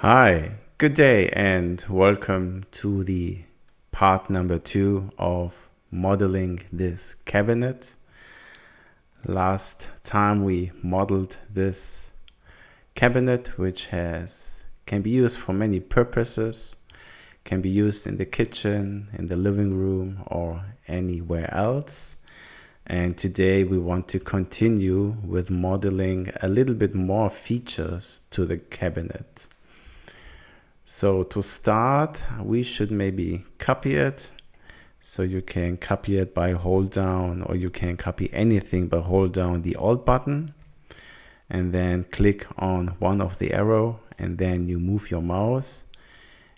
Hi, good day, and welcome to the part number 2 of modeling this cabinet. Last time we modeled this cabinet, which can be used for many purposes, can be used in the kitchen, in the living room, or anywhere else. And today we want to continue with modeling a little bit more features to the cabinet. So to start, we should maybe copy it. So you can copy it by hold down, or you can copy anything by hold down the Alt button and then click on one of the arrow, and then you move your mouse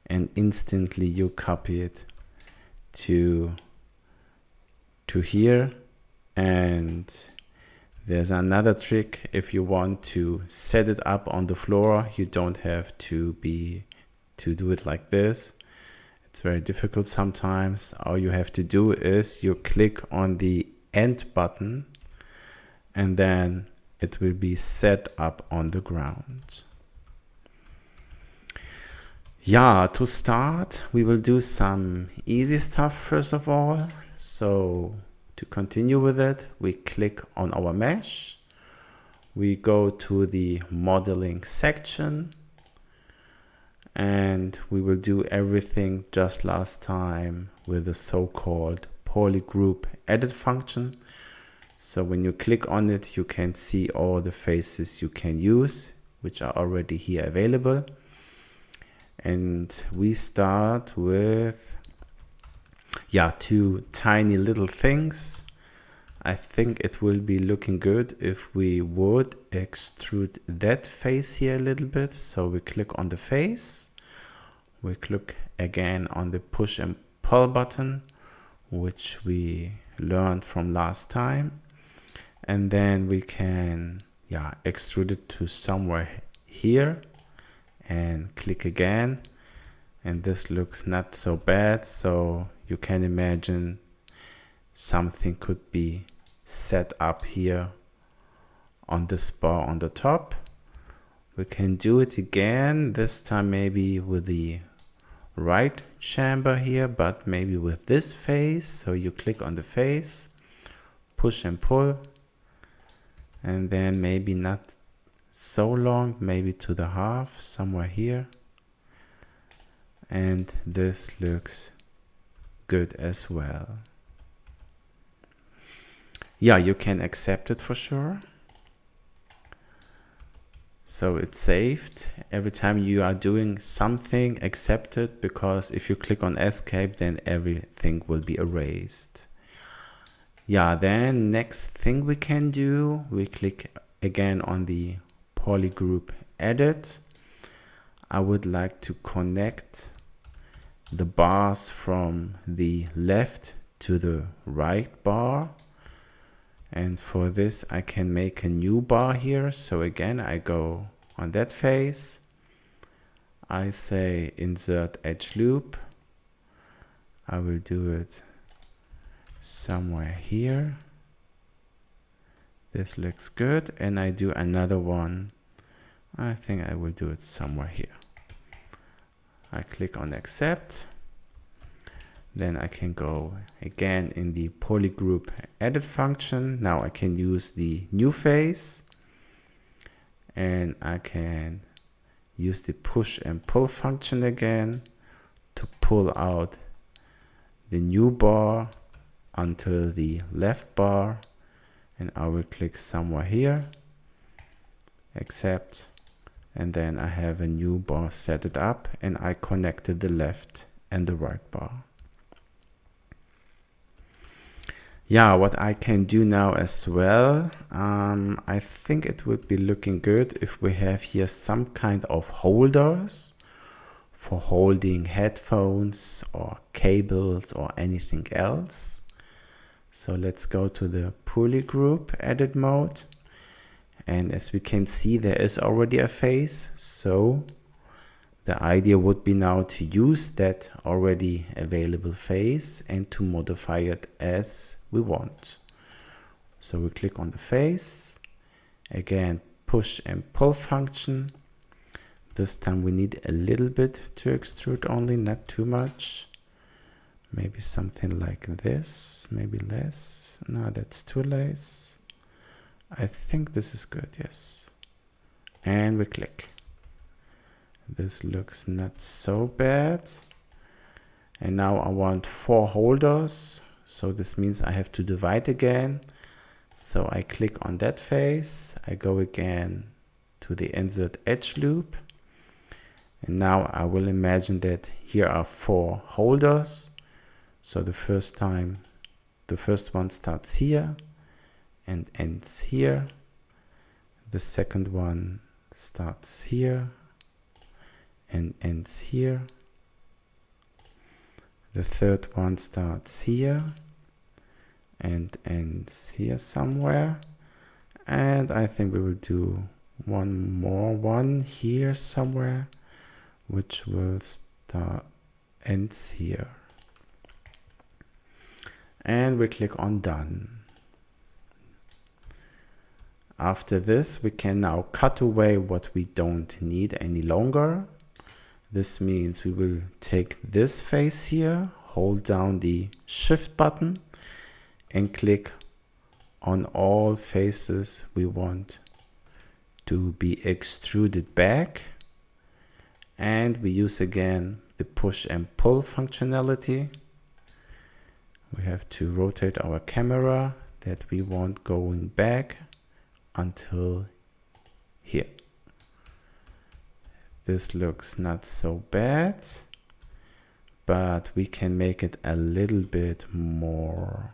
and instantly you copy it to here. And there's another trick. If you want to set it up on the floor, you don't have to do it like this. It's very difficult sometimes. All you have to do is you click on the end button and then it will be set up on the ground. Yeah, to start, we will do some easy stuff first of all. So to continue with it, we click on our mesh. We go to the modeling section, and we will do everything just last time with the so-called polygroup edit function. So when you click on it, you can see all the faces you can use, which are already here available. And we start with two tiny little things. I think it will be looking good if we would extrude that face here a little bit. So we click on the face. We click again on the push and pull button, which we learned from last time. And then we can extrude it to somewhere here and click again. And this looks not so bad. So you can imagine something could be set up here on this bar on the top. We can do it again, this time maybe with the right chamber here, but maybe with this face. So you click on the face, push and pull, and then maybe not so long, maybe to the half, somewhere here. And this looks good as well. Yeah, you can accept it for sure. So it's saved. Every time you are doing something, accept it, because if you click on escape, then everything will be erased. Yeah, then next thing we can do, we click again on the polygroup edit. I would like to connect the bars from the left to the right bar. And for this, I can make a new bar here. So again, I go on that face. I say insert edge loop. I will do it somewhere here. This looks good. And I do another one. I think I will do it somewhere here. I click on accept. Then I can go again in the polygroup edit function. Now I can use the new face, and I can use the push and pull function again to pull out the new bar until the left bar, and I will click somewhere here, accept, and then I have a new bar set it up, and I connected the left and the right bar. Yeah, what I can do now as well, I think it would be looking good if we have here some kind of holders for holding headphones or cables or anything else. So let's go to the polygroup edit mode. And as we can see, there is already a face. So the idea would be now to use that already available face and to modify it as we want. So we click on the face, again push and pull function. This time we need a little bit to extrude only, not too much. Maybe something like this, maybe less. No, that's too less. I think this is good, yes. And we click. This looks not so bad. And now I want 4 holders. So this means I have to divide again. So I click on that face. I go again to the insert edge loop. And now I will imagine that here are 4 holders. So the first one starts here and ends here. The second one starts here and ends here. The third one starts here and ends here somewhere. And I think we will do one more one here somewhere, which will ends here. And we click on done. After this, we can now cut away what we don't need any longer. This means we will take this face here, hold down the Shift button and click on all faces we want to be extruded back. And we use again the push and pull functionality. We have to rotate our camera that we want going back until here. This looks not so bad, but we can make it a little bit more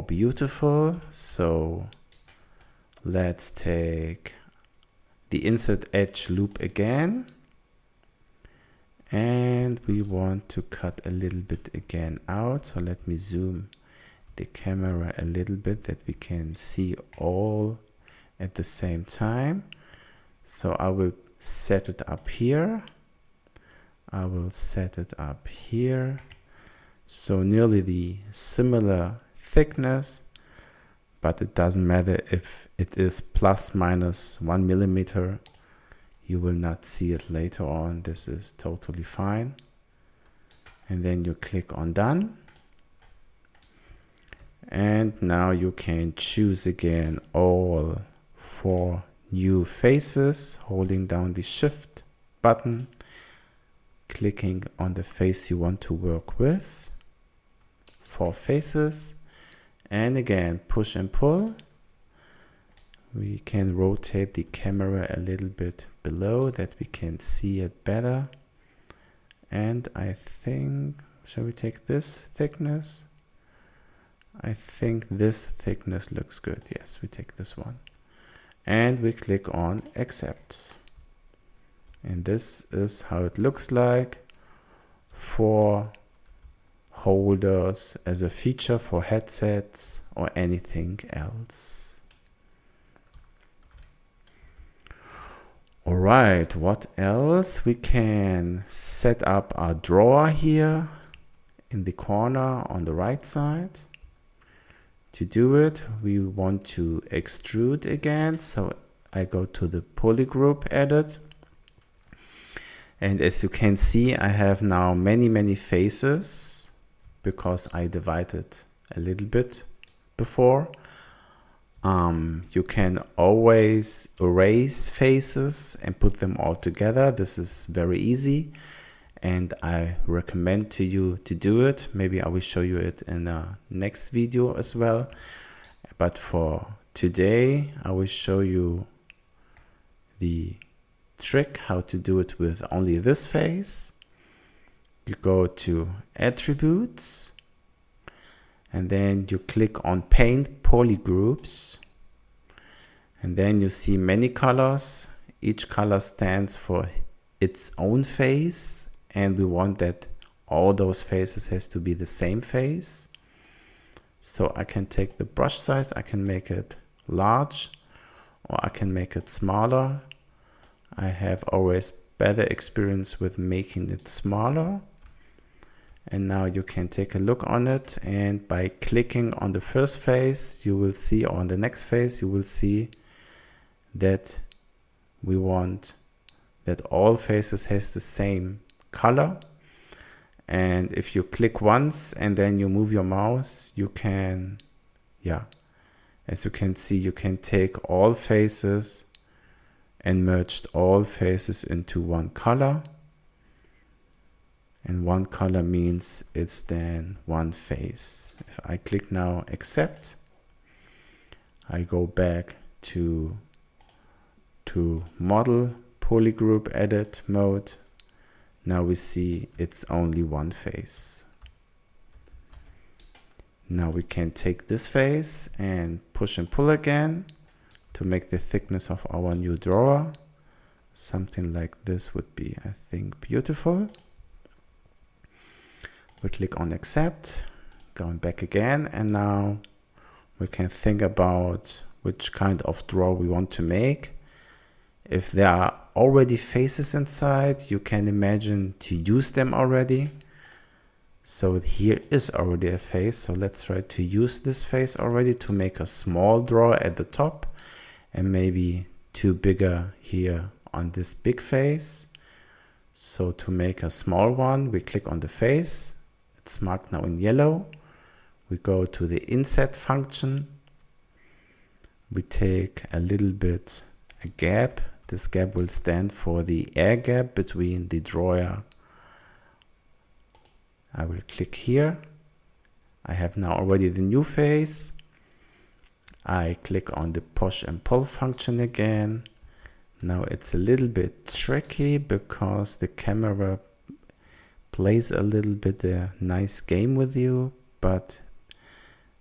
beautiful. So let's take the insert edge loop again, and we want to cut a little bit again out. So let me zoom the camera a little bit that we can see all at the same time. So I will set it up here. I will set it up here. So nearly the similar thickness, but it doesn't matter if it is plus minus 1 millimeter. You will not see it later on. This is totally fine. And then you click on done. And now you can choose again all 4 new faces, holding down the Shift button, clicking on the face you want to work with. 4 faces, and again push and pull. We can rotate the camera a little bit below that we can see it better. And I think, shall we take this thickness? I think this thickness looks good. Yes, we take this one. And we click on accept. And this is how it looks like for holders as a feature for headsets or anything else. All right, what else? We can set up our drawer here in the corner on the right side. To do it, we want to extrude again. So I go to the polygroup edit. And as you can see, I have now many faces because I divided a little bit before. You can always erase faces and put them all together. This is very easy, and I recommend to you to do it. Maybe I will show you it in a next video as well. But for today, I will show you the trick how to do it with only this face. You go to attributes, and then you click on paint polygroups, and then you see many colors. Each color stands for its own face, and we want that all those faces has to be the same face. So I can take the brush size, I can make it large, or I can make it smaller. I have always better experience with making it smaller. And now you can take a look on it, and by clicking on the first face, you will see, or on the next face, you will see that we want that all faces has the same color. And if you click once and then you move your mouse, you can, as you can see, you can take all faces and merged all faces into one color. And one color means it's then one face. If I click now accept, I go back to model polygroup edit mode. Now we see it's only one face. Now we can take this face and push and pull again to make the thickness of our new drawer. Something like this would be, I think, beautiful. We click on accept, going back again, and now we can think about which kind of drawer we want to make. If there are already faces inside, you can imagine to use them already. So here is already a face, so let's try to use this face already to make a small drawer at the top and maybe two bigger here on this big face. So to make a small one, we click on the face. It's marked now in yellow. We go to the inset function. We take a little bit a gap. This gap will stand for the air gap between the drawer. I will click here. I have now already the new face. I click on the push and pull function again. Now it's a little bit tricky because the camera plays a little bit a nice game with you, but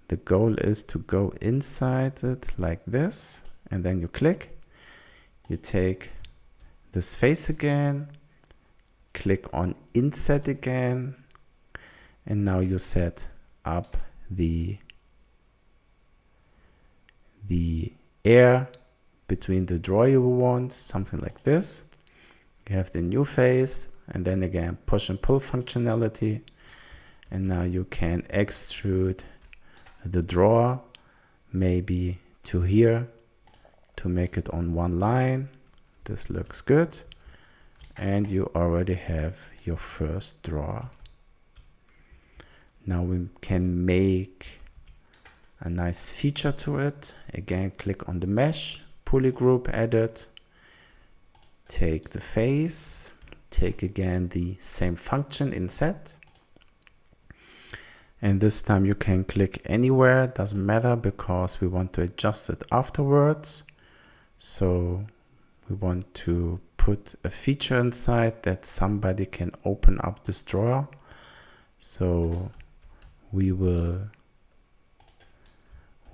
the goal is to go inside it like this, and then you click. You take this face again, click on inset again, and now you set up the air between the drawer you want, something like this. You have the new face, and then again push and pull functionality, and now you can extrude the drawer maybe to here to make it on one line. This looks good, and you already have your first drawer. Now we can make a nice feature to it. Again, click on the mesh, polygroup edit, take the face, take again the same function inset, and this time you can click anywhere, doesn't matter because we want to adjust it afterwards. So we want to put a feature inside that somebody can open up this drawer. So we will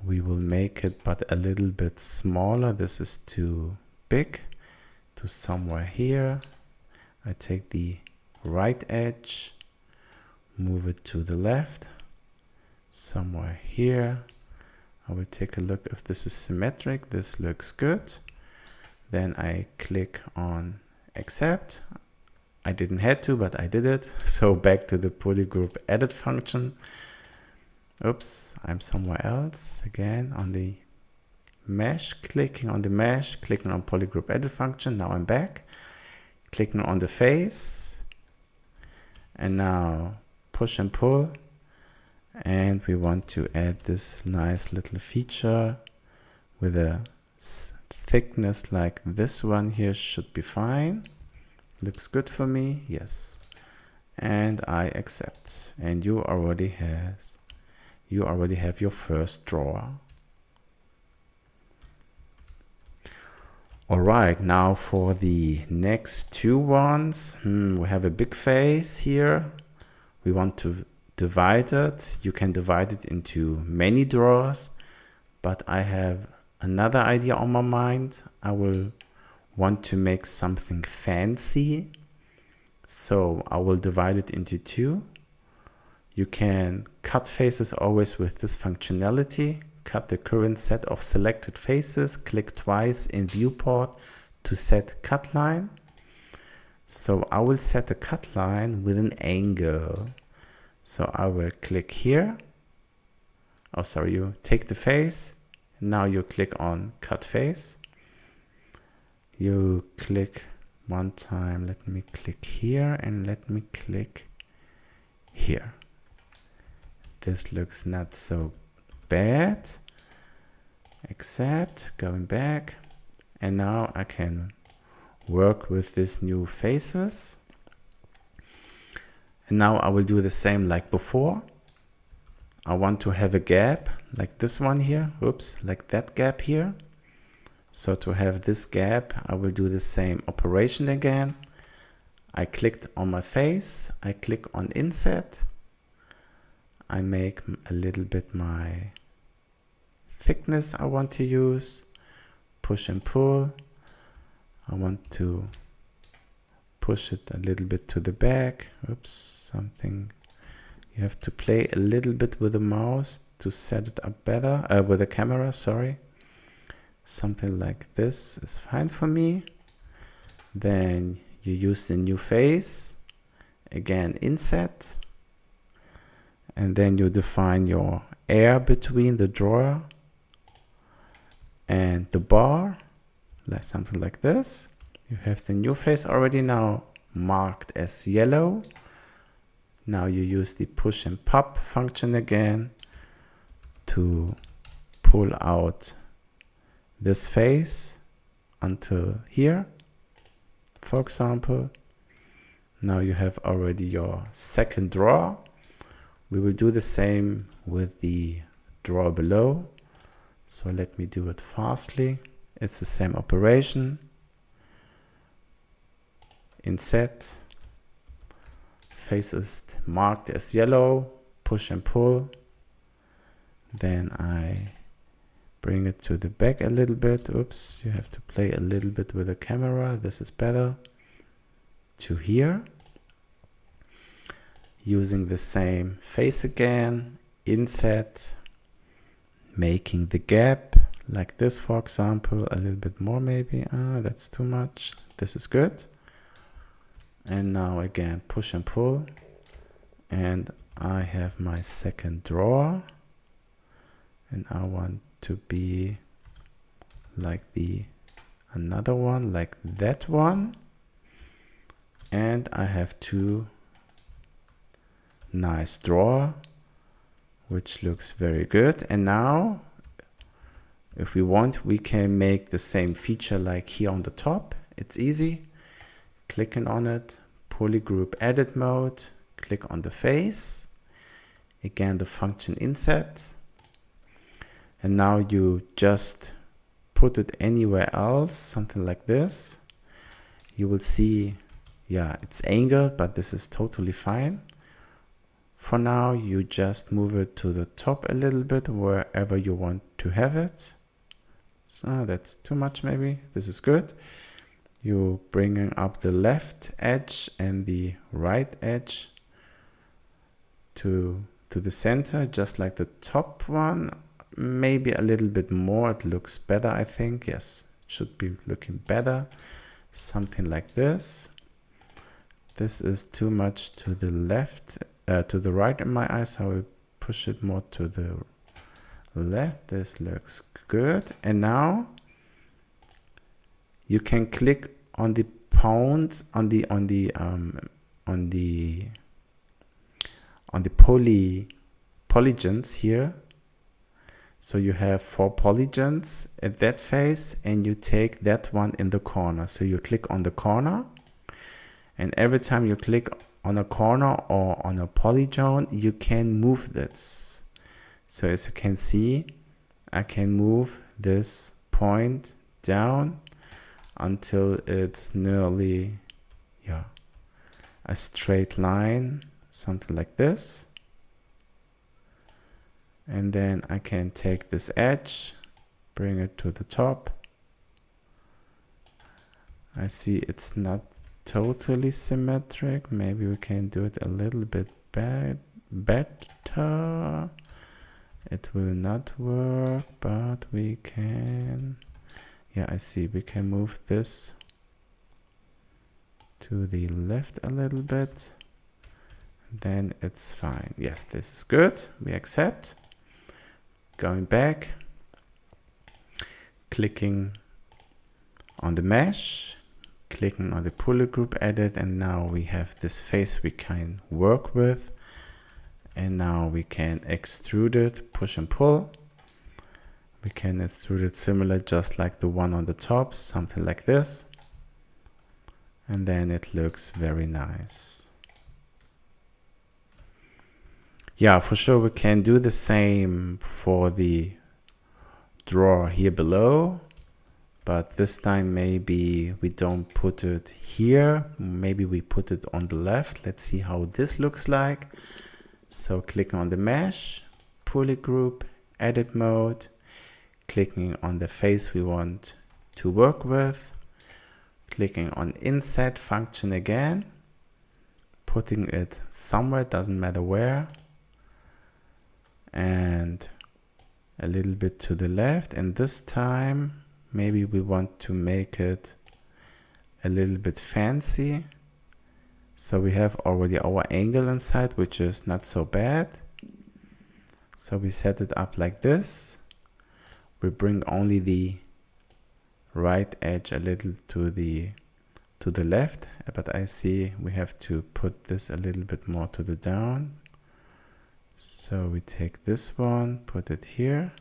make it but a little bit smaller. This is too big. To somewhere here. I take the right edge, move it to the left, somewhere here. I will take a look if this is symmetric. This looks good. Then I click on accept. I didn't have to, but I did it. So back to the polygroup edit function. Oops, I'm somewhere else. Again on the mesh, clicking on the mesh, clicking on polygroup edit function. Now I'm back, clicking on the face, and now push and pull, and we want to add this nice little feature with a thickness like this one here. Should be fine. Looks good for me. Yes, and I accept, and you already have your first drawer. Alright, now for the next two ones. We have a big face here. We want to divide it. You can divide it into many drawers, but I have another idea on my mind. I will want to make something fancy. So I will divide it into two. You can cut faces always with this functionality. Cut the current set of selected faces, click twice in viewport to set cut line. So I will set a cut line with an angle. So I will click here. Oh, sorry, you take the face. Now you click on cut face. You click one time. Let me click here and let me click here. This looks not so bad. Accept, going back. And now I can work with these new faces. And now I will do the same like before. I want to have a gap like this one here. Oops, like that gap here. So to have this gap, I will do the same operation again. I clicked on my face. I click on inset. I make a little bit my thickness I want to use. Push and pull. I want to push it a little bit to the back. Oops, something. You have to play a little bit with the mouse to set it up better, with the camera, sorry. Something like this is fine for me. Then you use the new face. Again, inset. And then you define your air between the drawer and the bar, like something like this. You have the new face already now marked as yellow. Now you use the push and pop function again to pull out this face until here, for example. Now you have already your second drawer. We will do the same with the drawer below. So let me do it fastly. It's the same operation. Inset. Face is marked as yellow. Push and pull. Then I bring it to the back a little bit. Oops, you have to play a little bit with the camera. This is better. To here. Using the same face again. Inset. Making the gap like this, for example, a little bit more maybe. That's too much. This is good. And now again, push and pull. And I have my second drawer. And I want to be like another one, like that one. And I have two nice drawer, which looks very good. And now, if we want, we can make the same feature like here on the top. It's easy. Clicking on it, polygroup edit mode, click on the face. Again, the function inset. And now you just put it anywhere else, something like this. You will see, yeah, it's angled, but this is totally fine. For now, you just move it to the top a little bit, wherever you want to have it. So that's too much maybe. This is good. You bringing up the left edge and the right edge to the center, just like the top one. Maybe a little bit more. It looks better, I think. Yes, it should be looking better. Something like this. This is too much to the left. To the right in my eyes, I will push it more to the left. This looks good. And now you can click on the pounds on the polygons here. So you have 4 polygons at that face, and you take that one in the corner. So you click on the corner, and every time you click on a corner or on a polygon, you can move this. So as you can see, I can move this point down until it's nearly, yeah, a straight line, something like this. And then I can take this edge, bring it to the top. I see it's not totally symmetric. Maybe we can do it a little bit better. It will not work, but we can. Yeah, I see. We can move this to the left a little bit. Then it's fine. Yes, this is good. We accept. Going back. Clicking on the mesh. clicking on the poly group edit, and now we have this face we can work with. And now we can extrude it, push and pull. We can extrude it similar, just like the one on the top, something like this. And then it looks very nice. Yeah, for sure we can do the same for the drawer here below, but this time maybe we don't put it here, maybe we put it on the left. Let's see how this looks like. So clicking on the mesh, poly group, edit mode, clicking on the face we want to work with, clicking on inset function again, putting it somewhere, doesn't matter where, and a little bit to the left. And this time maybe we want to make it a little bit fancy. So we have already our angle inside, which is not so bad. So we set it up like this. We bring only the right edge a little to the left, but I see we have to put this a little bit more to the down. So we take this one, put it here.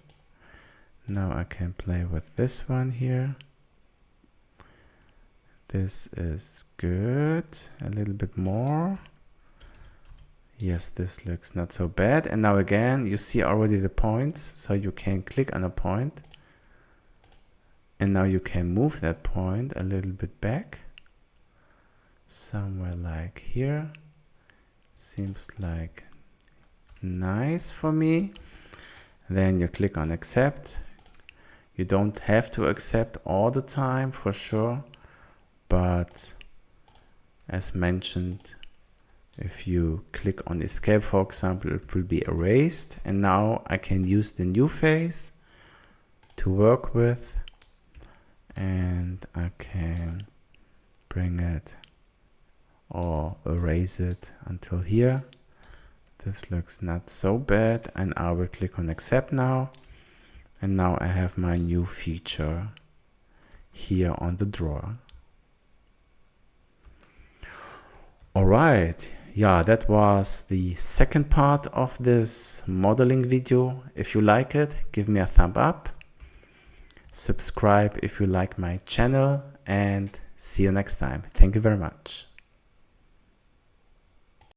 Now I can play with this one here. This is good. A little bit more. Yes, this looks not so bad. And now again, you see already the points, so you can click on a point. And now you can move that point a little bit back. Somewhere like here. Seems like nice for me. Then you click on accept. You don't have to accept all the time for sure, but as mentioned, if you click on escape, for example, it will be erased. And now I can use the new face to work with, and I can bring it or erase it until here. This looks not so bad, and I will click on accept now. And now I have my new feature here on the drawer. Alright, yeah, that was the second part of this modeling video. If you like it, give me a thumb up. Subscribe if you like my channel, and see you next time. Thank you very much.